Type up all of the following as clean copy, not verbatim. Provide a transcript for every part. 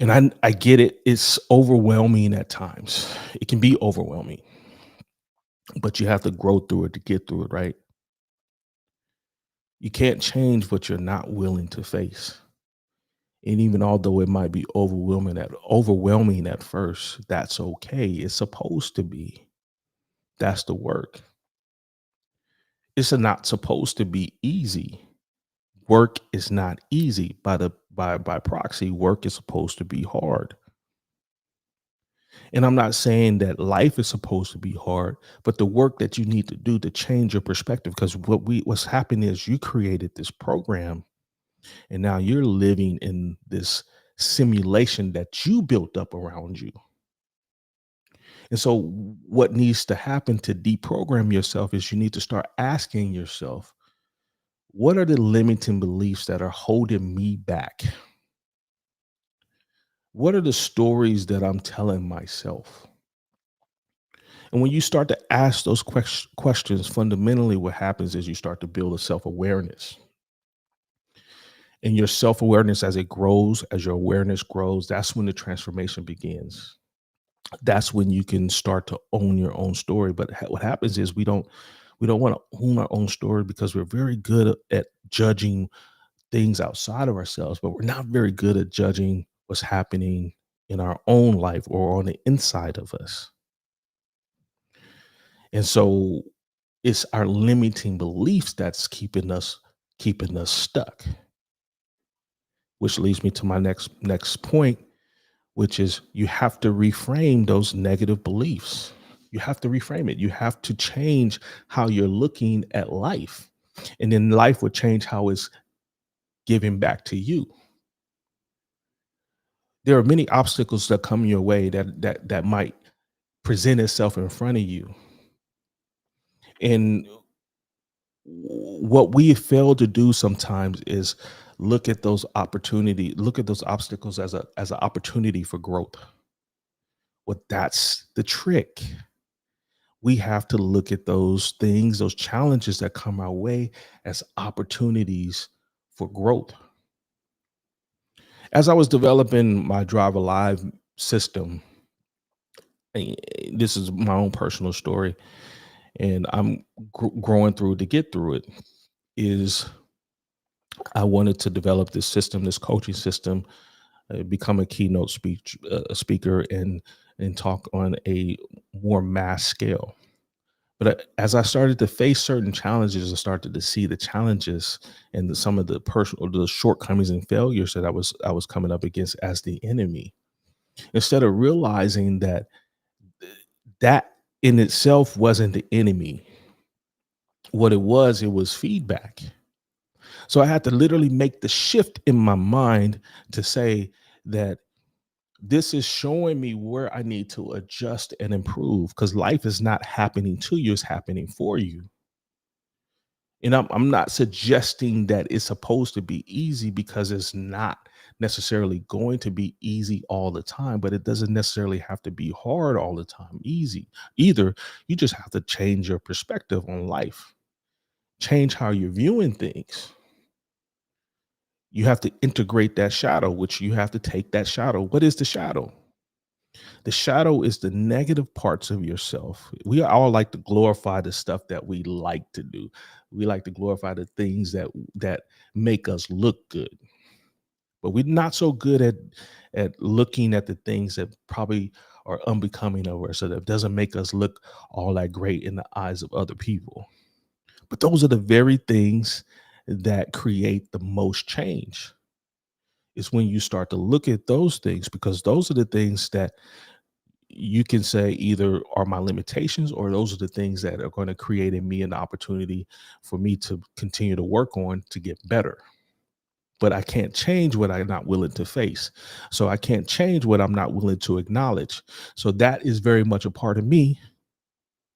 And I get it. It's overwhelming at times. It can be overwhelming, but you have to grow through it to get through it, right? You can't change what you're not willing to face. And even although it might be overwhelming at first, that's okay. It's supposed to be. That's the work. It's not supposed to be easy. Work is not easy by proxy. Work is supposed to be hard. And I'm not saying that life is supposed to be hard, but the work that you need to do to change your perspective, because what's happening is you created this program and now you're living in this simulation that you built up around you. And so what needs to happen to deprogram yourself is you need to start asking yourself, what are the limiting beliefs that are holding me back? What are the stories that I'm telling myself? And when you start to ask those questions, fundamentally what happens is you start to build a self-awareness. And your self-awareness, as it grows, as your awareness grows, that's when the transformation begins. That's when you can start to own your own story. But what happens is we don't want to own our own story because we're very good at judging things outside of ourselves, but we're not very good at judging what's happening in our own life or on the inside of us. And so it's our limiting beliefs that's keeping us stuck, which leads me to my next point, which is you have to reframe those negative beliefs. You have to reframe it. You have to change how you're looking at life. And then life would change how it's giving back to you. There are many obstacles that come your way that might present itself in front of you. And what we fail to do sometimes is look at those obstacles as an opportunity for growth. Well, that's the trick. We have to look at those things, those challenges that come our way as opportunities for growth. As I was developing my Drive Alive system, eh, this is my own personal story, and I'm growing through to get through it. Is I wanted to develop this system, this coaching system, become a keynote speaker, and talk on a more mass scale. But as I started to face certain challenges, I started to see the challenges and some of the personal, the shortcomings and failures that I was coming up against as the enemy. Instead of realizing that that in itself wasn't the enemy, what it was feedback. So I had to literally make the shift in my mind to say that this is showing me where I need to adjust and improve because life is not happening to you, it's happening for you. And I'm not suggesting that it's supposed to be easy because it's not necessarily going to be easy all the time, but it doesn't necessarily have to be hard all the time, easy either. You just have to change your perspective on life, change how you're viewing things. You have to integrate that shadow, which you have to take that shadow. What is the shadow? The shadow is the negative parts of yourself. We all like to glorify the stuff that we like to do. We like to glorify the things that make us look good. But we're not so good at looking at the things that probably are unbecoming of us, so that doesn't make us look all that great in the eyes of other people. But those are the very things that create the most change. Is when you start to look at those things, because those are the things that you can say either are my limitations or those are the things that are going to create in me an opportunity for me to continue to work on to get better. But I can't change what I'm not willing to face. So I can't change what I'm not willing to acknowledge. So that is very much a part of me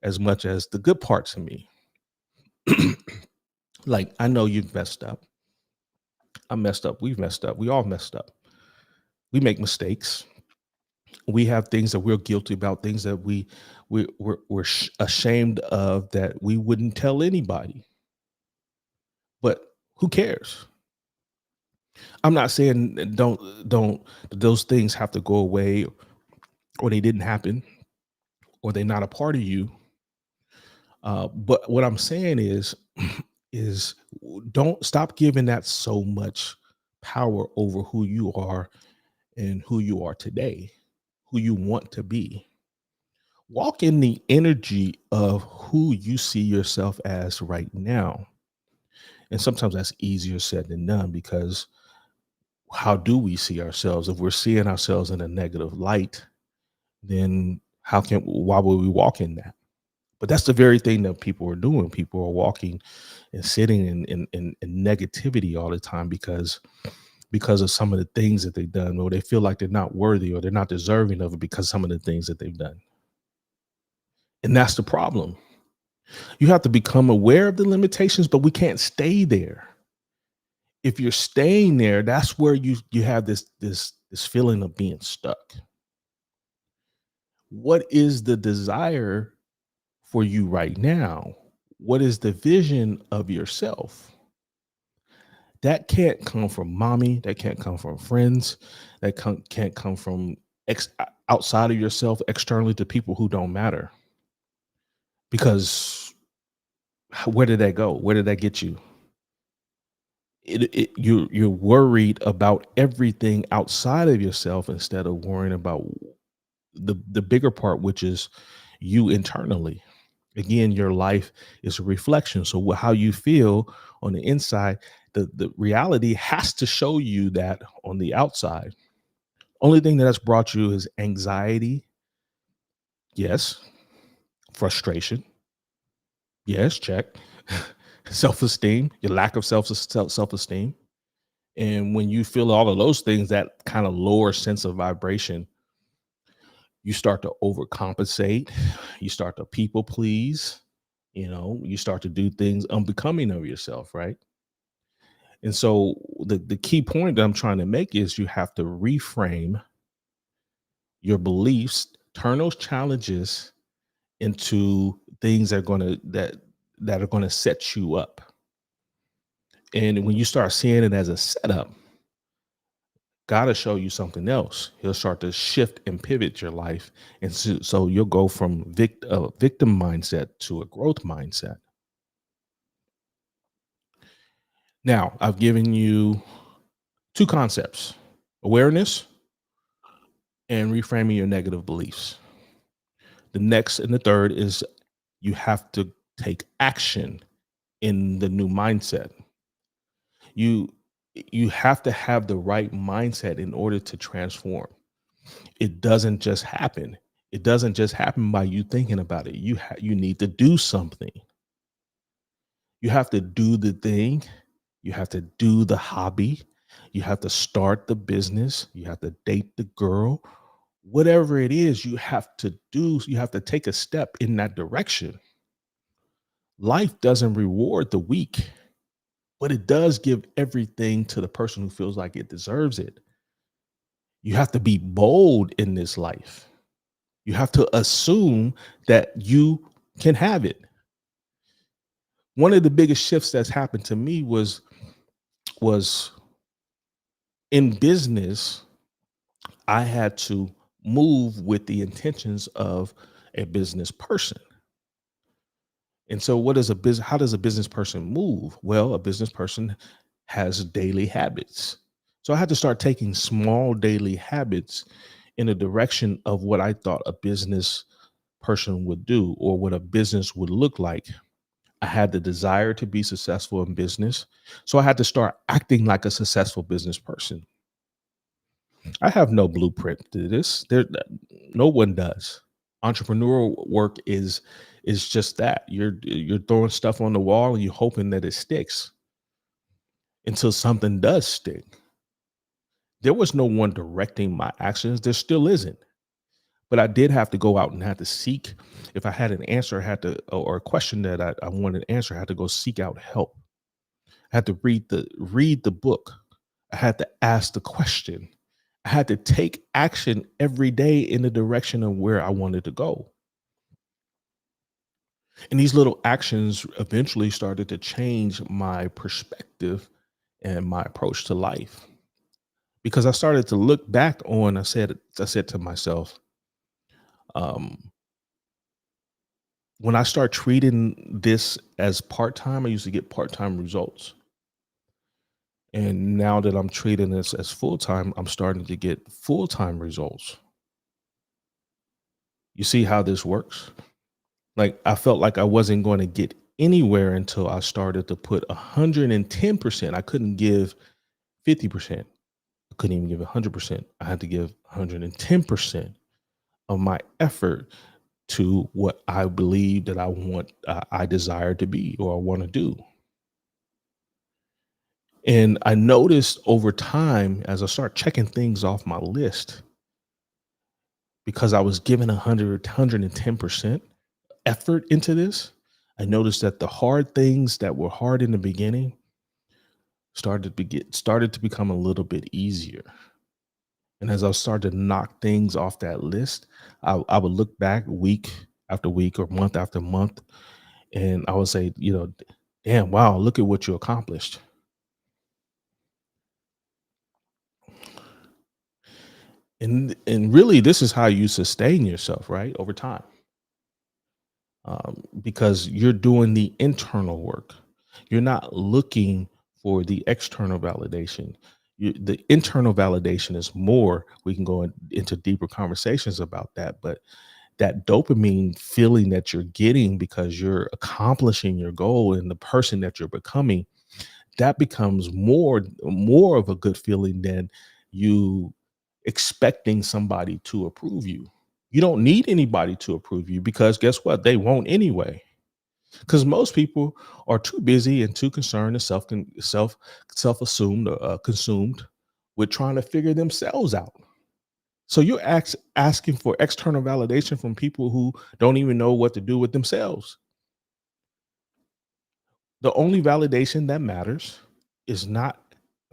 as much as the good parts of me. Like, I know you've messed up. I messed up. We've messed up. We all messed up. We make mistakes. We have things that we're guilty about, things that we're ashamed of that we wouldn't tell anybody. But who cares? I'm not saying that don't those things have to go away, or they didn't happen, or they're not a part of you. But what I'm saying is, is don't stop giving that so much power over who you are and who you are today, who you want to be. Walk in the energy of who you see yourself as right now. And sometimes that's easier said than done, because how do we see ourselves? If we're seeing ourselves in a negative light, then why would we walk in that? But that's the very thing that people are doing. People are walking and sitting in negativity all the time, because of some of the things that they've done, or they feel like they're not worthy or they're not deserving of it because some of the things that they've done. And that's the problem. You have to become aware of the limitations, but we can't stay there. If you're staying there, that's where you have this feeling of being stuck. What is the desire for you right now? What is the vision of yourself? That can't come from mommy. That can't come from friends. Can't come from outside of yourself, externally to people who don't matter. Because where did that go? Where did that get you? You're worried about everything outside of yourself instead of worrying about the bigger part, which is you internally. Again, your life is a reflection. So how you feel on the inside, the reality has to show you that on the outside. Only thing that has brought you is anxiety, yes. Frustration, yes, check. Self-esteem, your lack of self-esteem. And when you feel all of those things, that kind of lower sense of vibration, you start to overcompensate, you start to people please, you start to do things unbecoming of yourself, right? And so the key point that I'm trying to make is you have to reframe your beliefs, turn those challenges into things that are going to set you up. And when you start seeing it as a setup, God will show you something else. He'll start to shift and pivot your life. And so you'll go from victim mindset to a growth mindset. Now, I've given you two concepts: awareness and reframing your negative beliefs. The next and the third is you have to take action in the new mindset. You you have to have the right mindset in order to transform. It doesn't just happen. It doesn't just happen by you thinking about it. You need to do something. You have to do the thing. You have to do the hobby. You have to start the business. You have to date the girl. Whatever it is, you have to do. You have to take a step in that direction. Life doesn't reward the weak, but it does give everything to the person who feels like it deserves it. You have to be bold in this life. You have to assume that you can have it. One of the biggest shifts that's happened to me was in business. I had to move with the intentions of a business person. And so how does a business person move? Well, a business person has daily habits. So I had to start taking small daily habits in the direction of what I thought a business person would do, or what a business would look like. I had the desire to be successful in business. So I had to start acting like a successful business person. I have no blueprint to this. No one does. Entrepreneurial work is just that. You're throwing stuff on the wall and you're hoping that it sticks until something does stick. There was no one directing my actions. There still isn't. But I did have to go out and had to seek. If I had an answer, I had to, or a question that I wanted to answer, I had to go seek out help. I had to read the book. I had to ask the question. I had to take action every day in the direction of where I wanted to go. And these little actions eventually started to change my perspective and my approach to life. Because I started to look back on, I said to myself, um, when I start treating this as part time, I used to get part time results. And now that I'm treating this as full time, I'm starting to get full time results. You see how this works? Like I felt like I wasn't going to get anywhere until I started to put 110%. I couldn't give 50%. I couldn't even give 100%. I had to give 110% of my effort to what I believe that I desire to be or I want to do. And I noticed over time as I start checking things off my list, because I was given 110% effort into this, I noticed that the hard things that were hard in the beginning started to become a little bit easier. And as I started to knock things off that list, I would look back week after week or month after month, and I would say, damn, wow, look at what you accomplished. And really, this is how you sustain yourself, right, over time, because you're doing the internal work. You're not looking for the external validation. The internal validation is more. We can go into deeper conversations about that, but that dopamine feeling that you're getting because you're accomplishing your goal and the person that you're becoming, that becomes more of a good feeling than you expecting somebody to approve you. You don't need anybody to approve you, because guess what? They won't anyway. Because most people are too busy and too concerned and self assumed or consumed with trying to figure themselves out. So you're asking for external validation from people who don't even know what to do with themselves. The only validation that matters is not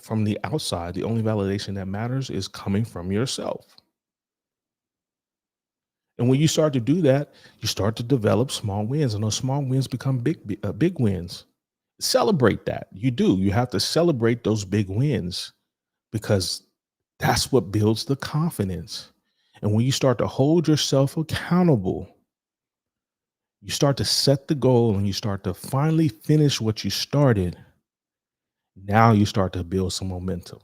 from the outside. The only validation that matters is coming from yourself. And when you start to do that, you start to develop small wins, and those small wins become big wins. Celebrate that. You do. You have to celebrate those big wins, because that's what builds the confidence. And when you start to hold yourself accountable, you start to set the goal and you start to finally finish what you started. Now you start to build some momentum.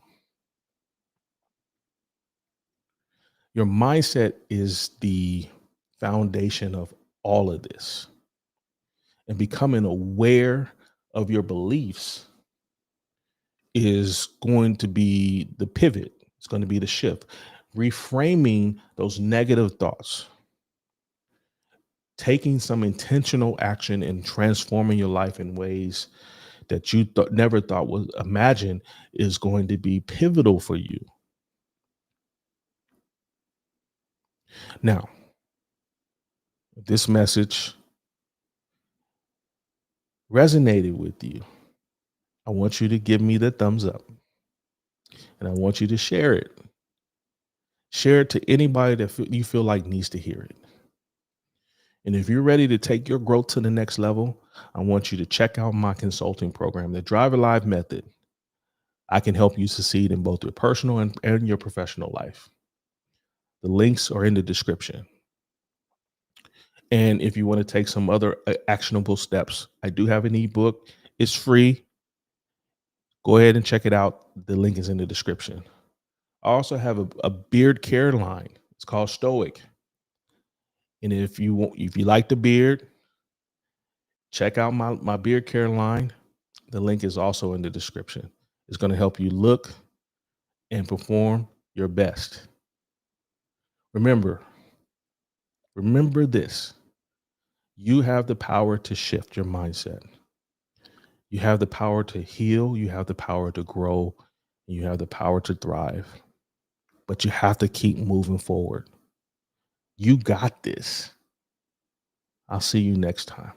Your mindset is the foundation of all of this. And becoming aware of your beliefs is going to be the pivot. It's going to be the shift. Reframing those negative thoughts, taking some intentional action and transforming your life in ways that you never thought was imagined, is going to be pivotal for you. Now, if this message resonated with you, I want you to give me the thumbs up, and I want you to share it. Share it to anybody that you feel like needs to hear it. And if you're ready to take your growth to the next level, I want you to check out my consulting program, the Drive Alive Method. I can help you succeed in both your personal and your professional life. The links are in the description. And if you want to take some other actionable steps, I do have an ebook. It's free. Go ahead and check it out. The link is in the description. I also have a beard care line. It's called Stoic. And if you like the beard, check out my beard care line. The link is also in the description. It's going to help you look and perform your best. Remember this. You have the power to shift your mindset. You have the power to heal. You have the power to grow. And you have the power to thrive. But you have to keep moving forward. You got this. I'll see you next time.